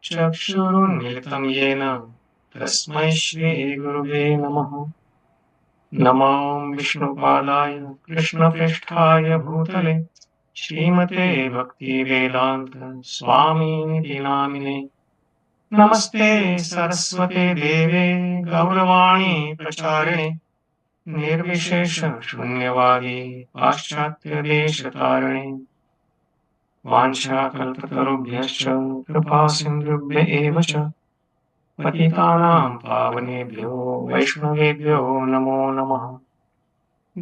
चक्षुरुन्मिलितं येन तस्मै श्रीगुरुवे नमः। नमो विष्णुपादाय कृष्णप्रेष्ठाय भूतले श्रीमते भक्तिवेदान्त स्वामिनिति नामिने। नमस्ते सरस्वते देवे गौरवाणी प्रचारिणे निर्विशेष शून्यवादी पाश्चात्यदेशतारिणे। वाञ्छाकल्पतरुभ्यश्च कृपासिन्धुभ्य एव च पतितानां पावनेभ्यो वैष्णवेभ्यो नमो नमः।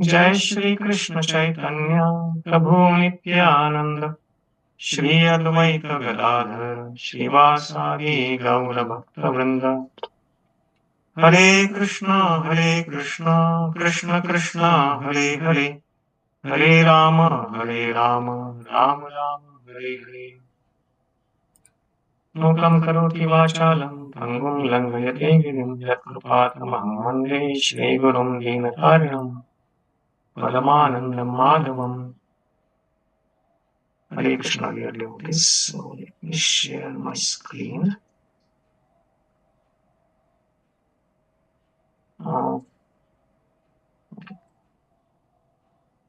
जय श्री कृष्ण चैतन्य प्रभु नित्यानंद श्री अद्वैत गदाधर श्रीवासादि गौर भक्तवृंद। हरे कृष्णा कृष्ण कृष्णा हरे हरे, हरे राम राम राम हरे हरे। मूकं करोति वाचालं पङ्गुं लङ्घयते गिरिं यत्कृपातमहं वन्दे श्रीगुरुं दीनतारिणं परमानन्दं माधवम्। Hare Krishna, we are doing this, so let me share my screen.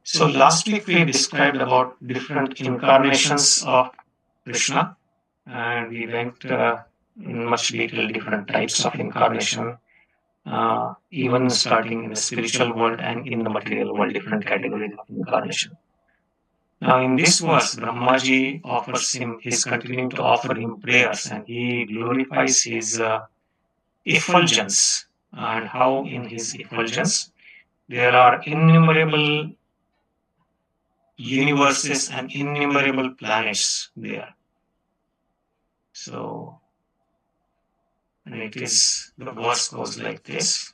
So last week we described about different incarnations of Krishna, and we went in much detail different types of incarnation, even starting in the spiritual world and in the material world, different categories of incarnation. Now in this verse, Brahmaji offers him, he's continuing to offer him prayers, and he glorifies his effulgence, and how in his effulgence there are innumerable universes and innumerable planets there. So, and it is, the verse goes like this: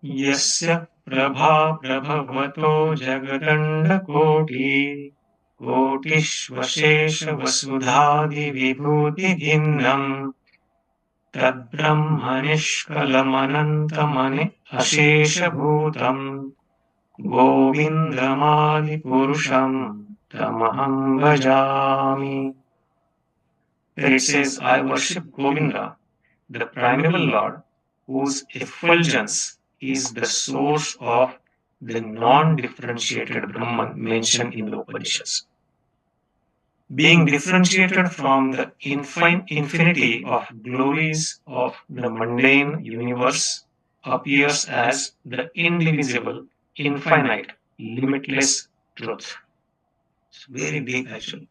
Yasya prabhā prabhavato jagad-aṇḍa-koṭi koṭiṣv aśeṣa-vasudhādi vibhūti-bhinnam tad Brahma niṣkalam anantam aśeṣa-bhūtaṁ govindam ādi-puruṣaṁ ahaṁ bhajāmi. There it says, I worship Govinda, the primeval Lord, whose effulgence is the source of the non-differentiated Brahman mentioned in the Upaniṣads. Being differentiated from the infinity of glories of the mundane universe, appears as the indivisible, infinite, limitless truth. It's very deep actually.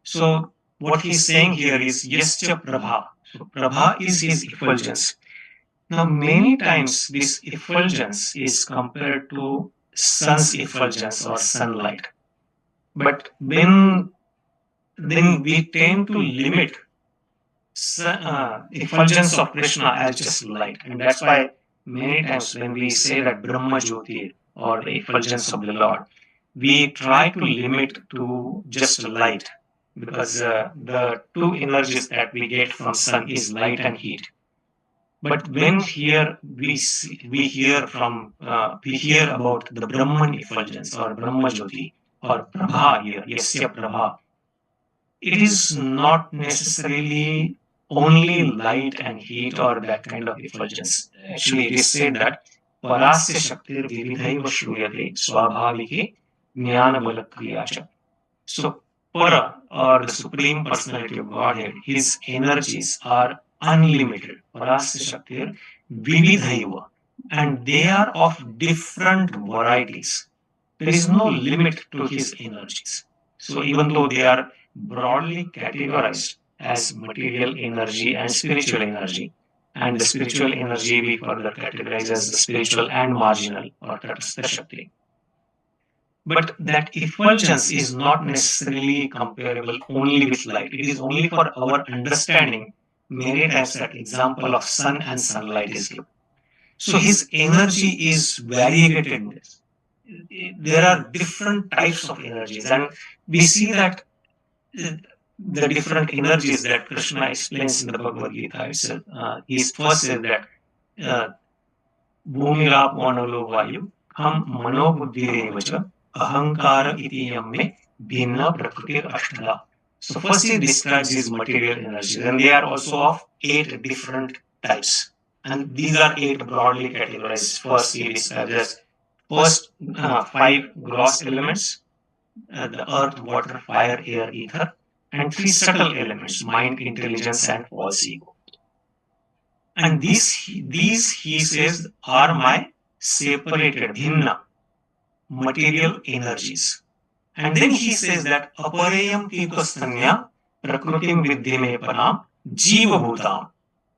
So what he's saying here is yasya prabhā. So prabhā is his effulgence. Now many times this effulgence is compared to sun's effulgence or sunlight. But then we tend to limit effulgence of Krishna as just light. And that's why many times when we say that Brahma Jyoti or the effulgence of the Lord, we try to limit to just light, because the two energies that we get from sun is light and heat. But when here we hear about the Brahman effulgence or Brahma Jyoti or Prabha here, yasya Prabha, it is not necessarily only light and heat or that kind of effulgence. Actually, it is said that parasya shaktir vividhaiva shruyate swabhavike jnana bala kriyacha. So para, or the Supreme Personality of Godhead, his energies are unlimited. Parasya shaktir vividhaiva, and they are of different varieties. There is no limit to his energies. So even though they are broadly categorized as material energy and spiritual energy, and the spiritual energy we further categorize as the spiritual and marginal or tatastha shakti. But that effulgence is not necessarily comparable only with light. It is only for our understanding. Many times that example of sun and sunlight is given. So his energy is variegated. There are different types of energies, and we see that the different energies that Krishna explains in the Bhagavad Gita itself. He first says that Bhumirapo analo vayu ham mano buddhirevacha ahankara iti yamme bhinna prakritir ashtada. So first he describes these material energies, and they are also of 8 different types. And these are 8 broadly categorized. First he describes as first 5 gross elements, the earth, water, fire, air, ether, and 3 subtle elements, mind, intelligence, and false ego. And these he says are my separated, bhinna, material energies. And then he says that aparayam tikastanya prakrutim viddhimepanam jivabhutam.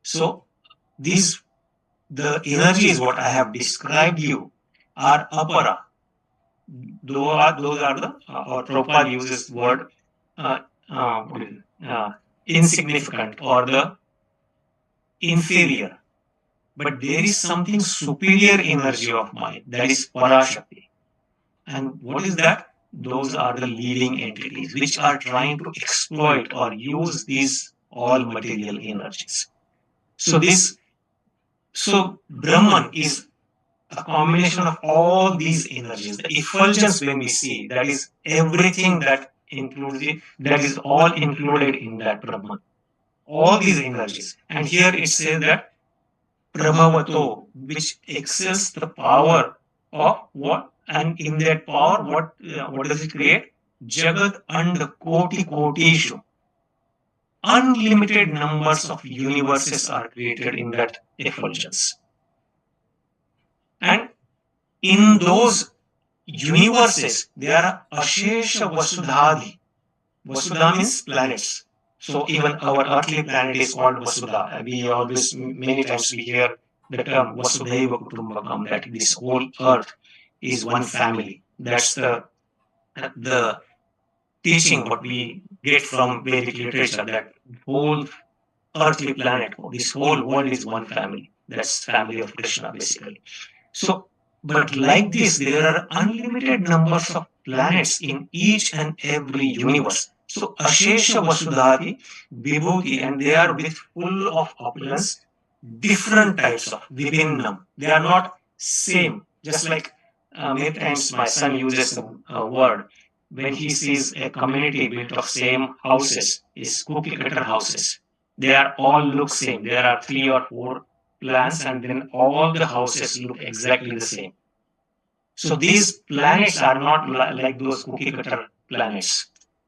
So these, the energies what I have described you are apara. Those are the, or Prabhupada uses word uh, insignificant or the inferior. But there is something superior energy of mind, that is Parashakti. And what is that? Those are the living entities which are trying to exploit or use these all material energies. So Brahman is a combination of all these energies. The effulgence, when we see, that is everything that includes it, that is all included in that Brahman. All these energies. And here it says that prabhavato, which excels the power of what? And in that power, what does it create? Jagad-aṇḍa-koṭi koṭiṣv. Unlimited numbers of universes are created in that effulgence. And in those universes, there are aśeṣa-vasudhādi. Vasudha means planets. So even our earthly planet is called Vasudha. We always, many times we hear the term Vasudhaiva Kutumbakam, that this whole earth is one family. That's the teaching what we get from Vedic literature, that whole earthly planet, this whole world is one family. That's family of Krishna basically. So, but like this, there are unlimited numbers of planets in each and every universe. So aśeṣa-vasudhādi, vibhūti, and they are with full of opulence, different types of vibhinnam. They are not same. Just like many times my son uses a word when he sees a community built of same houses, is cookie cutter houses. They are all look same. There are 3 or 4 plants, and then all the houses look exactly the same. So these planets are not like those cookie cutter planets.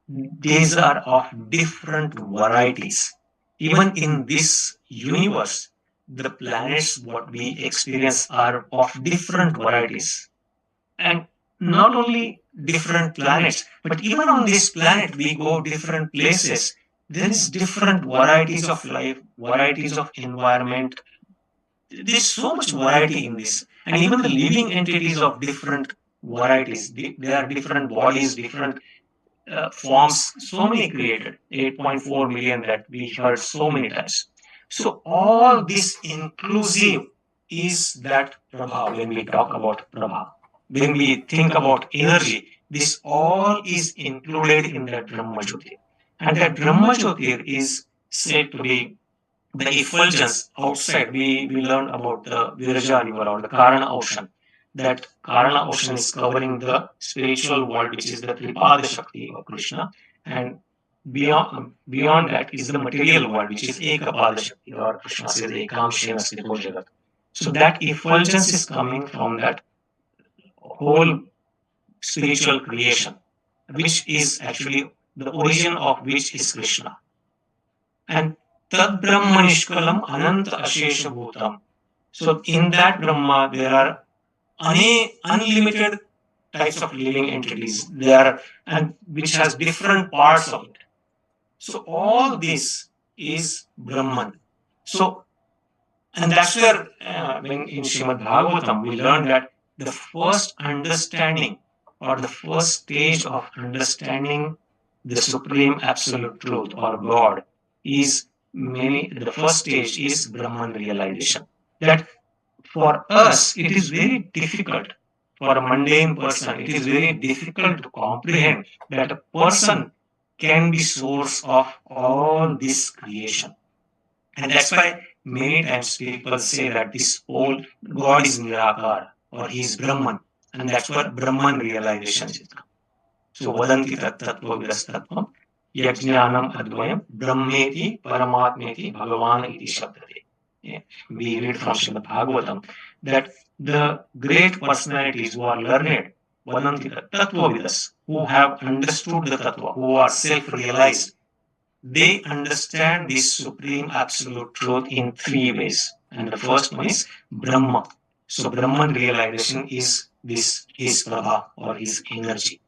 These are of different varieties. Even in this universe, the planets what we experience are of different varieties. And not only different planets, but even on this planet we go different places. There is different varieties of life, varieties of environment. There's so much variety in this. And even the living entities of different varieties, there are different bodies, different forms, so many created, 8.4 million that we heard so many times. So all this inclusive is that prabhā. When we talk about prabhā, when we think about energy, this all is included in that Brahma Jyoti. And that Brahma Jyoti is said to be the effulgence outside. We learned about the Viraja river or the Karana ocean. That Karana ocean is covering the spiritual world, which is the Tripada Shakti of Krishna. And beyond that is the material world, which is Ekapada Shakti, or Krishna says Ekam Shena Sthito Jagat. So that effulgence is coming from that whole spiritual creation, which is actually the origin of which is Krishna. And tad Brahma niṣkalam ananta aśeṣa-bhūtaṁ. So in that Brahma there are unlimited types of living entities there, and which has different parts of it. So all this is Brahman. So, and that's where when in Srimad Bhagavatam we learn that the first understanding or the first stage of understanding the supreme absolute truth or God is the first stage is Brahman realization. That for us it is very difficult, for a mundane person it is very difficult to comprehend that a person can be source of all this creation. And that's why many times people say that this whole God is Nirakar or he is Brahman, and that's where Brahman realization is come. So vadanti tat tattva vidastatvam yajñānam advayam brahmeti paramatmeti bhagavan iti shabdate. Yeah. We read from Srimad Bhagavatam that the great personalities who are learned, vadanti tattvavidas, who have understood the tattva, who are self-realized, they understand this supreme absolute truth in three ways. And the first one is Brahma. So Brahman realization is this, his prabhā or his energy.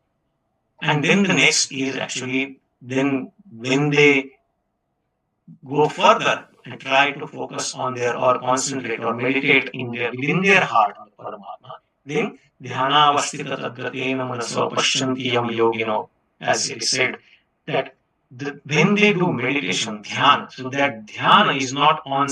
And then the next is actually then when they go further and try to focus on their or concentrate or meditate in their within their heart on the Paramatma, then dhyana avastita tadgatena manaso pashyanti yam yogino, as it is said, that when they do meditation, dhyana, so that dhyana is not on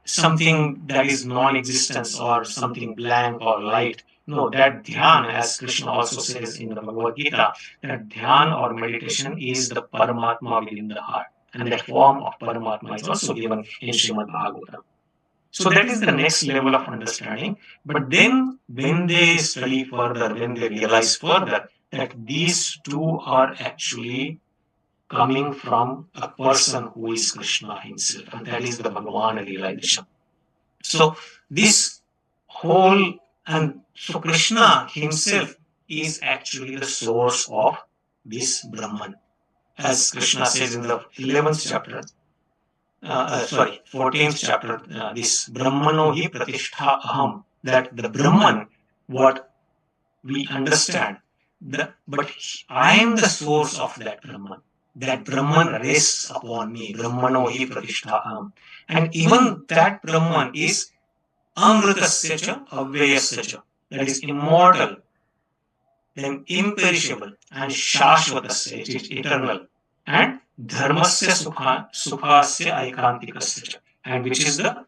something that is non-existence or something blank or light. No, that dhyana, as Krishna also says in the Bhagavad Gita, that dhyana or meditation is the Paramatma within the heart. And that form of Paramatma is also given in Srimad Bhagavatam. So that is the next level of understanding. But then when they study further, when they realize further that these two are actually coming from a person who is Krishna himself, and that is the Bhagavan realization. So this whole, and so Krishna himself is actually the source of this Brahman. As Krishna says in the 11th chapter, 14th chapter, this Brahmano hi pratishtha aham, that the Brahman, what we understand, but I am the source of that Brahman. That Brahman rests upon me, Brahmano hi pratishtha aham. And even that Brahman is amritasya cha avyayasya cha, that is immortal, then imperishable, and shashvatasya, it is eternal, and dharmasya sukhasya aikantikasya cha, and which is the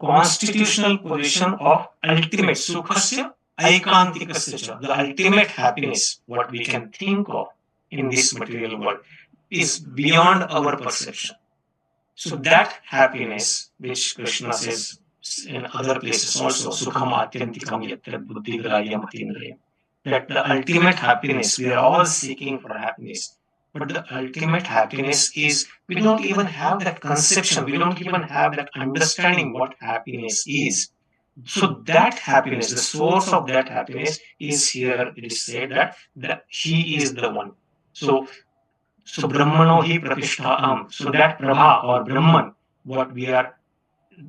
constitutional position of ultimate sukhasya aikantikasya cha, the ultimate happiness, what we can think of in this material world, is beyond our perception. So that happiness, which Krishna says in other places also, sukham atyantikam yatra buddhigrayam atindrayam, that the ultimate happiness, we are all seeking for happiness, but the ultimate happiness is, we don't even have that conception, we don't even have that understanding what happiness is. So that happiness, the source of that happiness is here, it is said that he is the one. So Brahmano hi pratishthaam. So that prabhā or Brahman, what we are,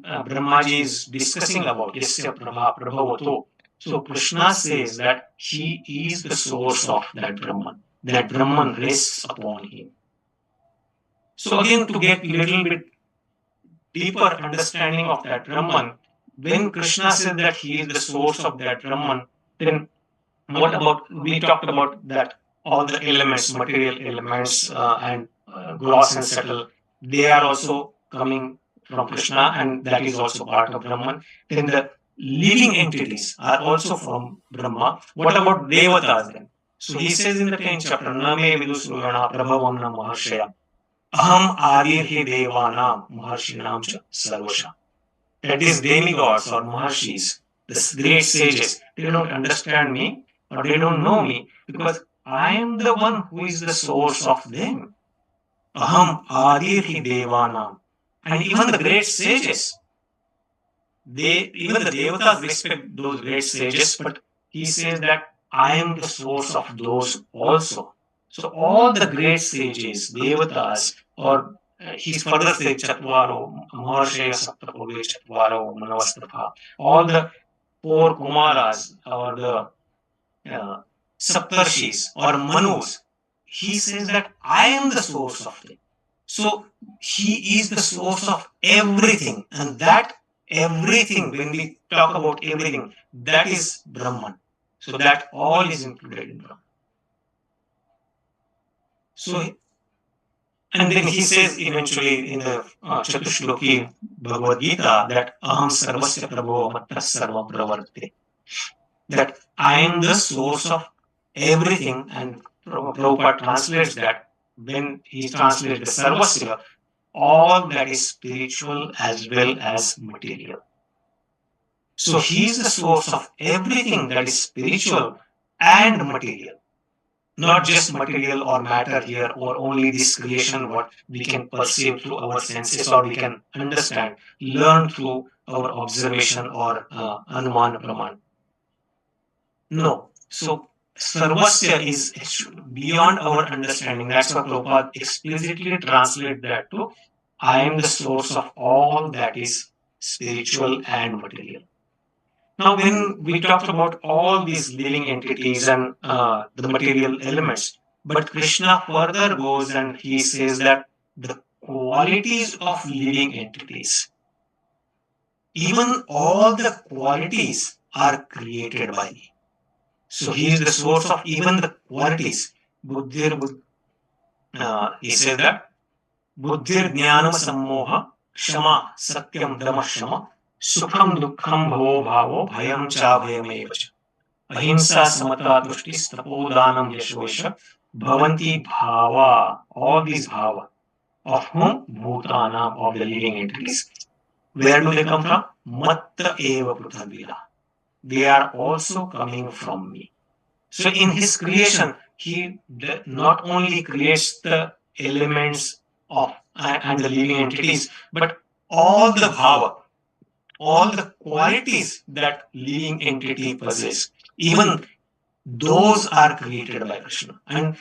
Brahmaji is discussing about, yasya prabhā prabhavato. So Krishna says that he is the source of that Brahman. That Brahman rests upon him. So again, to get a little bit deeper understanding of that Brahman, when Krishna said that he is the source of that Brahman, then what about, we talked about that all the elements, material elements and gross and subtle, they are also coming from Krishna, and that is also part of Brahman. Then the living entities are also from Brahma. What about devatas then? So he says in the 10th chapter, Name vidusrugana prabhavam na maharshaya ahaṁ ādi-hi devanam maharshinam cha sarvasha. That is demigods or maharshis, the great sages. They don't understand me or they don't know me because I am the one who is the source of them. Aham ādi-hi devanam. And even the great sages, even the devatas respect those great sages, but he says that I am the source of those also. So all the great sages, devatas, or he further says Chatvaro, Maharshaya Saptapurve Chatvaro, Manavastapha, all the four Kumaras or the Saptarshis or Manus, he says that I am the source of them. So he is the source of everything, and that everything, when we talk about everything, that is Brahman. So that all is included in Brahman. So, and then he says eventually in the Chatushloki Bhagavad Gita that Aham Sarvasya Prabho Matta Sarva Pravartate, that I am the source of everything, and Prabhupada translates that when he translates the Sarvasya, all that is spiritual as well as material. So he is the source of everything that is spiritual and material. not just material or matter here, or only this creation what we can perceive through our senses, or we can understand, learn through our observation or anuman praman. No. So sarvasya is beyond our understanding. That's why Prabhupada explicitly translate that to I am the source of all that is spiritual and material. Now, when we talked about all these living entities and the material elements, but Krishna further goes and he says that the qualities of living entities, even all the qualities are created by me. So he is the source of even the qualities. He says that buddhir jnanam sammoha kshama satyam dama shama sukham dukkham bhavo bhavo bhayam cha bhayameva cha ahimsa samata tushti tapodanam yashosha bhavanti bhava. All these bhava of whom bhutanam, of the living entities. Where do they come from? Matta eva pruthavila. They are also coming from me. So in his creation, he not only creates the elements of and the living entities, but all the bhava, all the qualities that living entity possess, even those are created by Krishna. And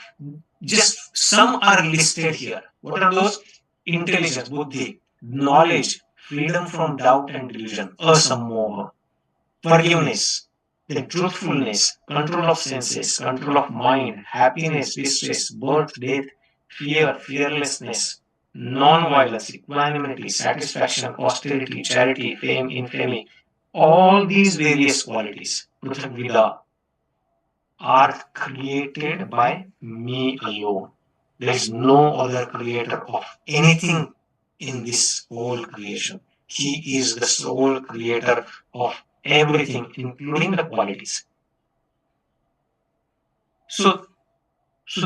just some are listed here. What are those? Intelligence, buddhi, knowledge, freedom from doubt and delusion, asammoha, forgiveness, then truthfulness, control of senses, control of mind, happiness, distress, birth, death, fear, fearlessness, non-violence, equanimity, satisfaction, austerity, charity, fame, infamy, all these various qualities, prithagvida, are created by me alone. There is no other creator of anything in this whole creation. He is the sole creator of everything, including the qualities. So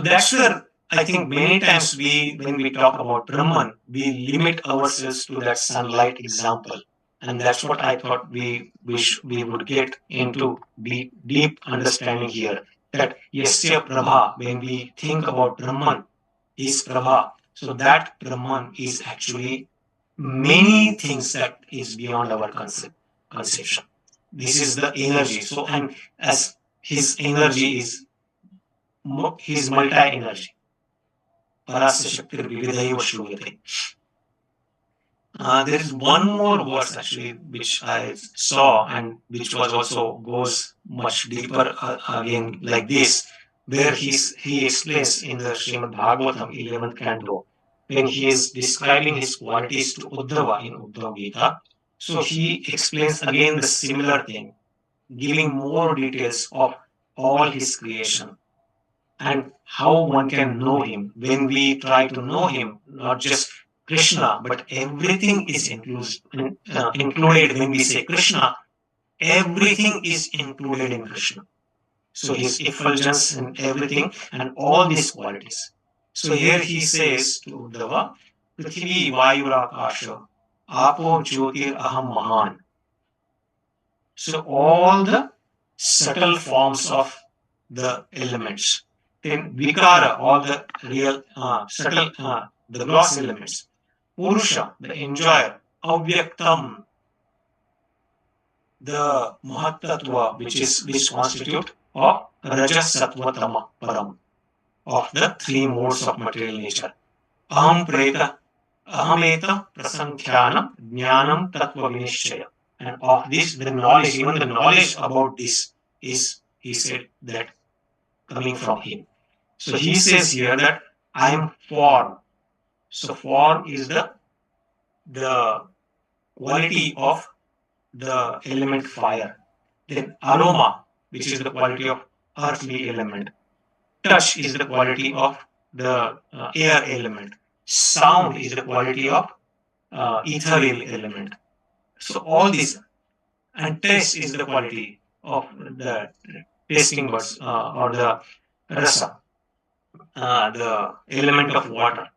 that's where I think many times when we talk about Brahman, we limit ourselves to that sunlight example. And that's what I thought we would get into deep understanding here. That yasya prabhā, when we think about Brahman, is prabhā. So that Brahman is actually many things that is beyond our conception. This is the energy. So, and as his energy is his multi-energy. Parasya Shaktir Vividhaiva Shruyate. There is one more verse actually which I saw and which was also goes much deeper again like this, where he explains in the Srimad Bhagavatam 11th canto, when he is describing his qualities to Uddhava in Uddhava Gita. So he explains again the similar thing, giving more details of all his creation and how one can know him. When we try to know him, not just Krishna, but everything is included. When we say Krishna, everything is included in Krishna. So his effulgence and everything and all these qualities. So here he says to Uddhava, Prithvi Vayurakasha, Apo Jyotir Aham Mahan. So all the subtle forms of the elements. Then Vikara, all the real subtle, the gross elements. Purusha, the enjoyer. Avyaktam, the Mahatatva, which constitute of Rajas Sattva Tama Param, of the three modes of material nature. Aham Preta, Ahameta Prasankhyanam Jnanam Tattva Vinishchaya. And of this, the knowledge, even the knowledge about this is, he said, that coming from him. So he says here that I am form. So form is the quality of the element fire. Then aroma, which is the quality of earthly element. Touch is the quality of the air element. Sound is the quality of ethereal element. So all these, and taste is the quality of the tasting buds or the rasa, the element of water.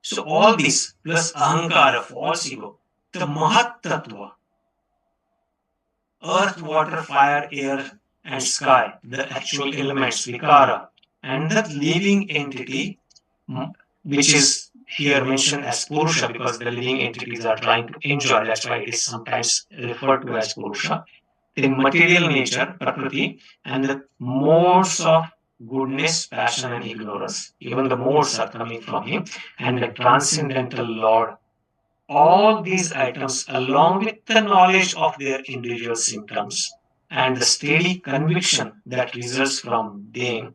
So all these plus ahankara, false ego, the mahat tattva, earth, water, fire, air, and sky, the actual elements, vikara, and that living entity, which is here mentioned as Purusha, because the living entities are trying to enjoy, that's why it is sometimes referred to as Purusha, the material nature, Prakriti, and the modes of goodness, passion, and ignorance. Even the modes are coming from him, and the transcendental Lord. All these items, along with the knowledge of their individual symptoms and the steady conviction that results from them,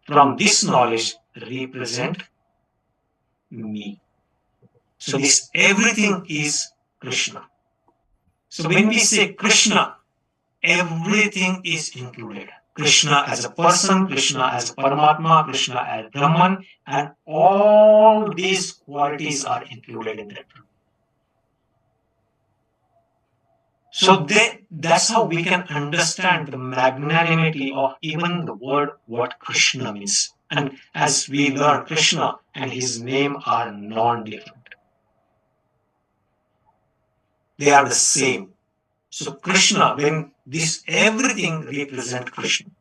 from this knowledge, represent me. So this everything is Krishna. So when we say Krishna, everything is included. Krishna as a person, Krishna as a Paramatma, Krishna as Brahman, and all these qualities are included in that. So that's how we can understand the magnanimity of even the word what Krishna means. And as we learn, Krishna and his name are non-different. They are the same. So Krishna, when this everything represent Krishna.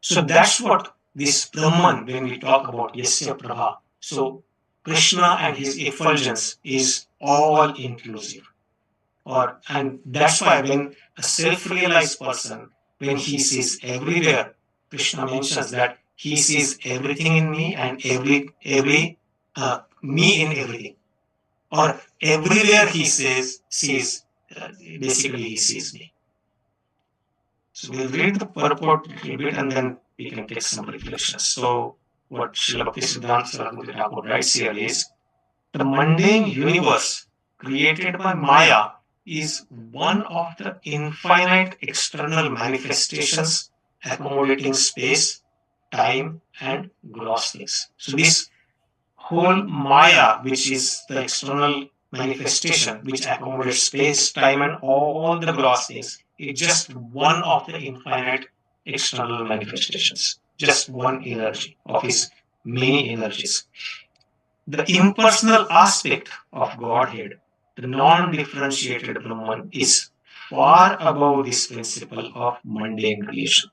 So that's what this Brahman, when we talk about yasya prabhā. So Krishna and his effulgence is all inclusive. And that's why when a self-realized person, when he sees everywhere, Krishna mentions that he sees everything in me and every me in everything, or everywhere he sees basically he sees me. So we'll read the purport a little bit and then we can take some reflections. So what Srila Bhaktisiddhanta Saraswati Thakur writes here is, the mundane universe created by Maya is one of the infinite external manifestations accommodating space, time, and gross things. So this whole Maya, which is the external manifestation which accommodates space, time, and all the gross things, is just one of the infinite external manifestations, just one energy of his many energies. The impersonal aspect of Godhead, the non-differentiated Brahman, is far above this principle of mundane creation.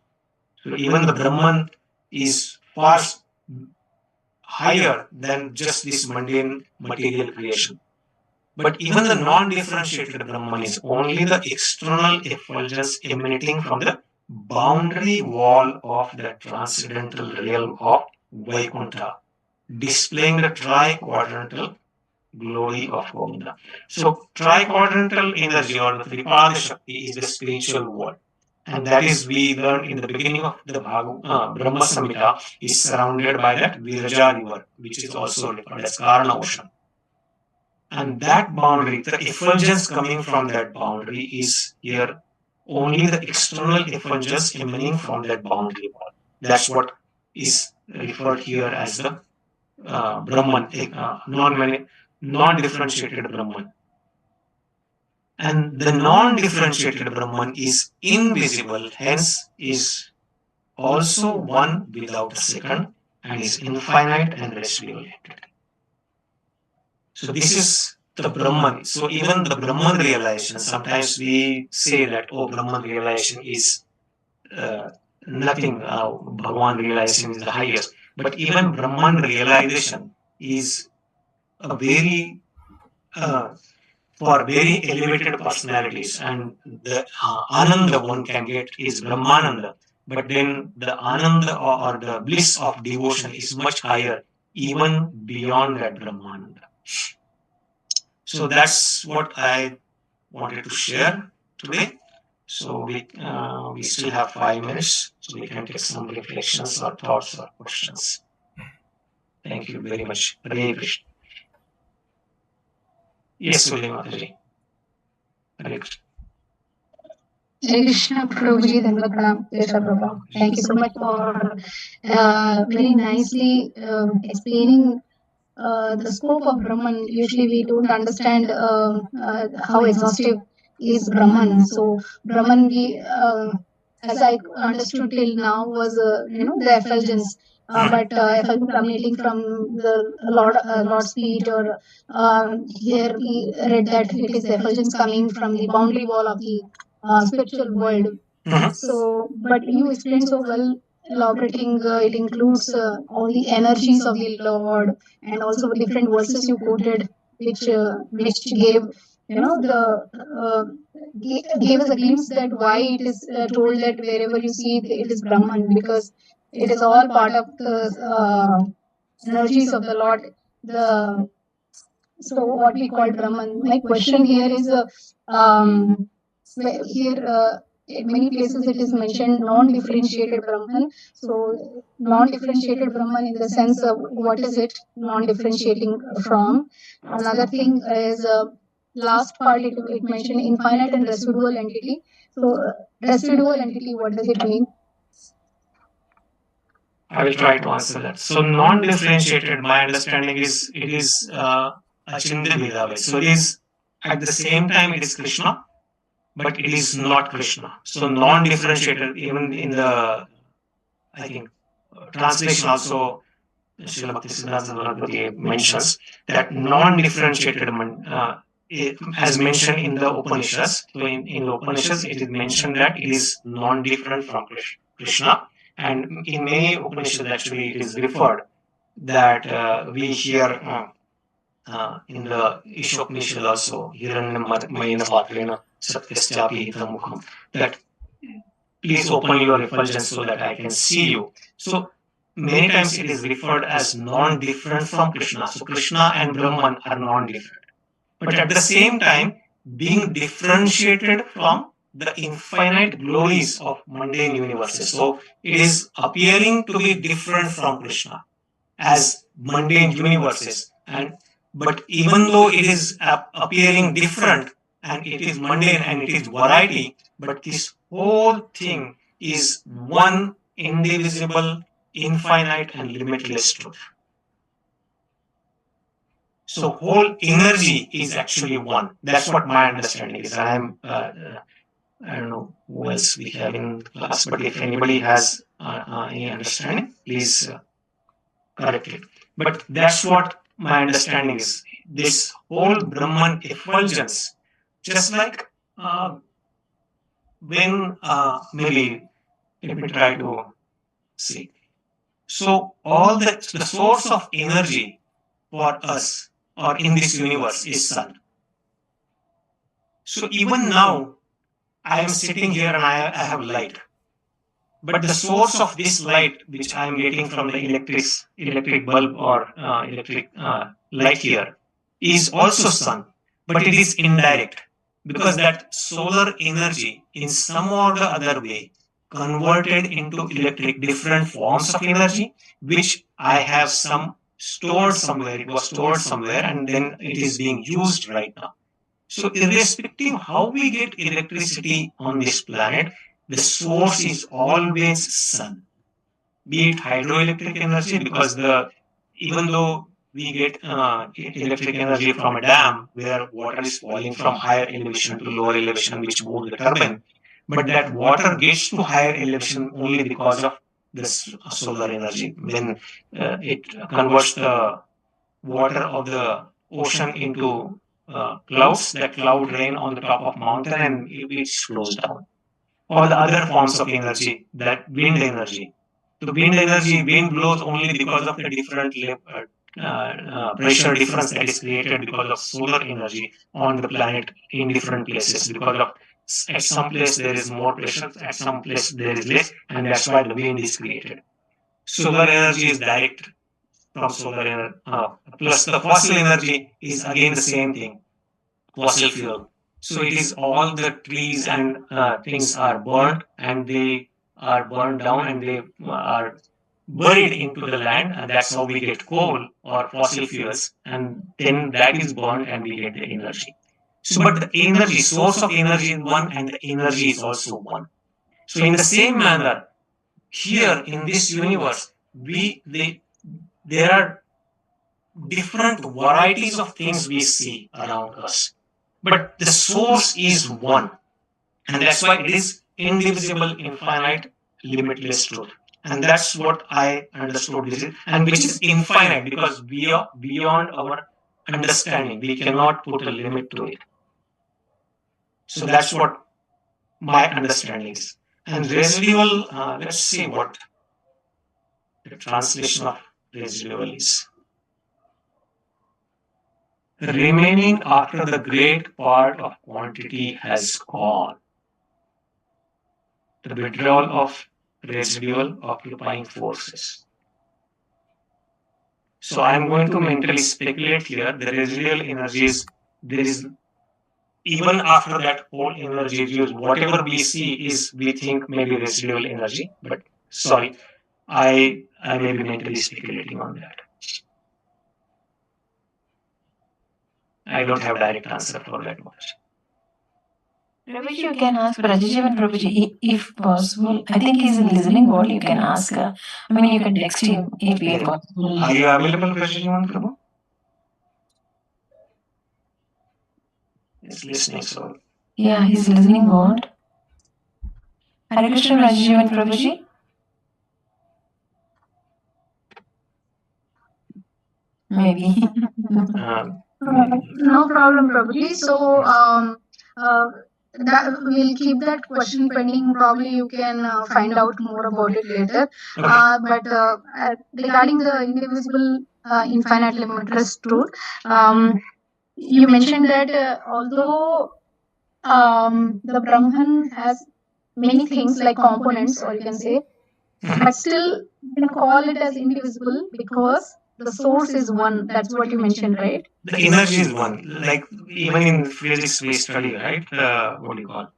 So even the Brahman is far higher than just this mundane material creation. But even the non-differentiated Brahman is only the external effulgence emanating from the boundary wall of the transcendental realm of Vaikuntha, displaying the tri-quadrantal glory of Govinda. So tri-quadrantal energy or the Tripada Shakti is the spiritual world. And that is, we learn in the beginning of the Brahma Samhita, is surrounded by that Viraja river, which is also referred as Karana ocean. And that boundary, the effulgence coming from that boundary is here only the external effulgence emanating from that boundary wall. That's what is referred here as the Brahman, non-differentiated Brahman. And the non-differentiated Brahman is invisible, hence is also one without a second, and is infinite and residual entity. So this is the Brahman. So even the Brahman realization, sometimes we say that, oh, Brahman realization is nothing, Bhagavan realization is the highest. But even Brahman realization is a very for very elevated personalities, and the ananda one can get is Brahmananda, but then the ananda or the bliss of devotion is much higher, even beyond that Brahmananda. So that's what I wanted to share today. So we still have 5 minutes, so we can take some reflections or thoughts or questions. Thank you very much. Hare Krishna. Yes, Surya Mataji. Hare Krishna. Jai Krishna Prabhuji, Dhanavad Pranam, Krishna Prabhu. Thank you so much for very nicely explaining the scope of Brahman. Usually we don't understand how exhaustive is Brahman. So Brahman, as I understood till now, was the effulgence. But effulgence emanating from the Lord's feet, or here we read that it is the effulgence coming from the boundary wall of the spiritual world. So, but you explained so well elaborating. It includes all the energies of the Lord, and also different verses you quoted, which gave the gave us a glimpse that why it is told that wherever you see it is Brahman, because it is all part of the energies of the Lord. The so what we call Brahman. My question here is, here in many places it is mentioned non-differentiated Brahman. So non-differentiated Brahman in the sense of what is it non-differentiating from? Another thing is last part it mentioned infinite and residual entity. So residual entity, what does it mean? I will try to answer that. So non-differentiated, my understanding is it is Achinda. So it is at the same time it is Krishna, but it is not Krishna. So non-differentiated, even in the I think translation also, Srila Bhaktisiddhanta Saraswati mentions that non-differentiated, as mentioned in the Upanishads. So in the Upanishads, it is mentioned that it is non-different from Krishna. And in many Upanishads, actually, it is referred that we hear in the Ishopanishad also, Hiranyamaya Patrena Satyastyapi Hitamukham, that please open your effulgence so that I can see you. So many times it is referred as non-different from Krishna. So Krishna and Brahman are non-different. But at the same time, being differentiated from the infinite glories of mundane universes. So it is appearing to be different from Krishna as mundane universes. And but even though it is appearing different and it is mundane and it is variety, but this whole thing is one indivisible, infinite, and limitless truth. So whole energy is actually one. That's what my understanding is. I don't know who else we have in class, but if anybody has any understanding, please correct it. But that's what my understanding is. This whole Brahman effulgence, just like when maybe let me try to see. So all the source of energy for us or in this universe is sun. So even now I am sitting here and I have light. But the source of this light, which I am getting from the electric bulb or electric light here, is also sun, but it is indirect because that solar energy, in some or the other way, converted into electric different forms of energy, which I have some stored somewhere. It was stored somewhere, and then it is being used right now. So, irrespective how we get electricity on this planet, the source is always sun. Be it hydroelectric energy, because the even though we get electric energy from a dam where water is falling from higher elevation to lower elevation, which moves the turbine, but that water gets to higher elevation only because of this solar energy. When it converts the water of the ocean into clouds, that cloud rain on the top of mountain and it flows down. Or the other forms of energy, that wind energy. The wind energy, wind blows only because of the different pressure difference that is created because of solar energy on the planet in different places. Because of at some place there is more pressure, at some place there is less, and that's why the wind is created. Solar energy is direct from solar energy. Plus the fossil energy is again the same thing, fossil fuel. So it is all the trees and things are burned and they are burned down and they are buried into the land, and that's how we get coal or fossil fuels, and then that is burned and we get the energy. So, but the energy, source of energy is one, and the energy is also one. So, in the same manner, here in this universe, there are different varieties of things we see around us. But the source is one. And that's why it is indivisible, infinite, limitless truth. And that's what I understood this is, and which is infinite because we are beyond our understanding. We cannot put a limit to it. So that's what my understanding is. And residual, let's see what. The translation of residual is remaining after the great part of quantity has gone. The withdrawal of residual occupying forces. So I am going to mentally speculate here. The residual energies, there is even after that whole energy is used, whatever we see is we think maybe residual energy. But sorry, I may be mentally speculating on that. I don't have direct answer for that much. Prabhuji, you can ask Brajajivan Prabhuji if possible. I think he's in listening mode. You can ask. I mean, you can text him if you possible. Are you available, Brajajivan Prabhu? He's listening, so. Yeah, he's listening mode. Hare Krishna Brajajivan Prabhuji. Maybe. No problem, Prabhuji. So, that we'll keep that question pending. Probably you can find out more about it later. But regarding the indivisible, infinite, limitless truth, you mentioned that although the Brahman has many things like components, or you can say, but still you can call it as indivisible because the source is one. That's what you mentioned, right? The energy is one. Like even in physics we study, right? What do you call?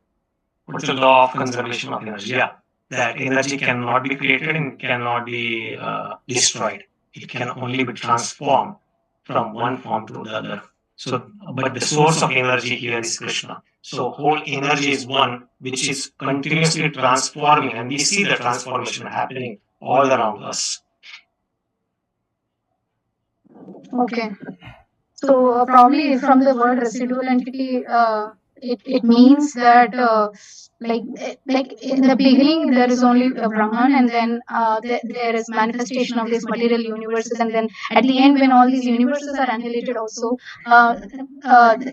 What's the law of conservation of energy? Yeah, that energy cannot be created and cannot be destroyed. It can only be transformed from one form to the other. So, but the source of energy here is Krishna. So, whole energy is one, which is continuously transforming, and we see the transformation happening all around us. Okay. So probably from the word residual entity, it means that like in the beginning there is only a Brahman, and then there is manifestation of these material universes, and then at the end when all these universes are annihilated, also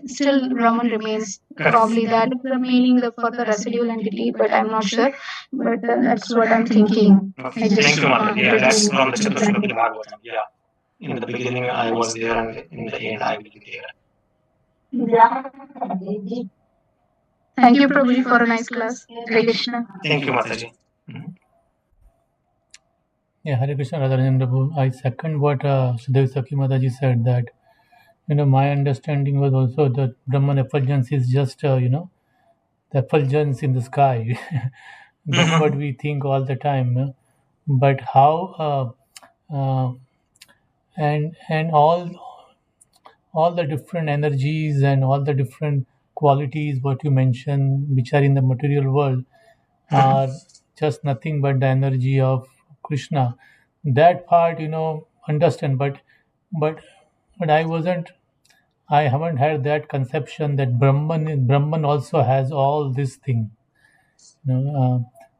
still Brahman remains. Probably that is the meaning for the residual entity, but I'm not sure. But that's what I'm thinking. Okay. Thank you, Mother. Yeah, that's from the Chaturshloki Bhagavatam. Yeah. In the beginning I was there, and in the end I will be there. Thank you, Prabhuji, for a nice class. Hare Krishna. Thank you, Mataji. Yeah, Hare Krishna, Radharjan Prabhu. I second what Sudev Saki Mataji said, that my understanding was also that Brahman effulgence is just the effulgence in the sky. That's what we think all the time. But how and all the different energies and all the different qualities what you mentioned, which are in the material world, are just nothing but the energy of Krishna. That part, understand, but I haven't had that conception that Brahman also has all this thing.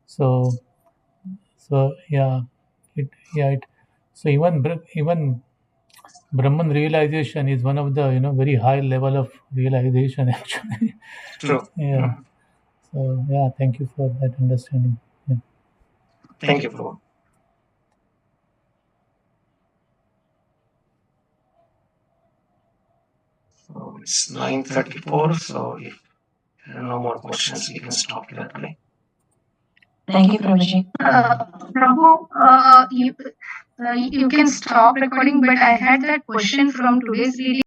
So yeah, so even Brahman realization is one of the very high level of realization actually. True. Yeah. So yeah, thank you for that understanding. Yeah. Thank you, Prabhu. So it's 9:34. So if there are no more questions, we can stop here today. Thank you, Prabhuji. Prabhu, you can stop recording, but I had that question from today's reading.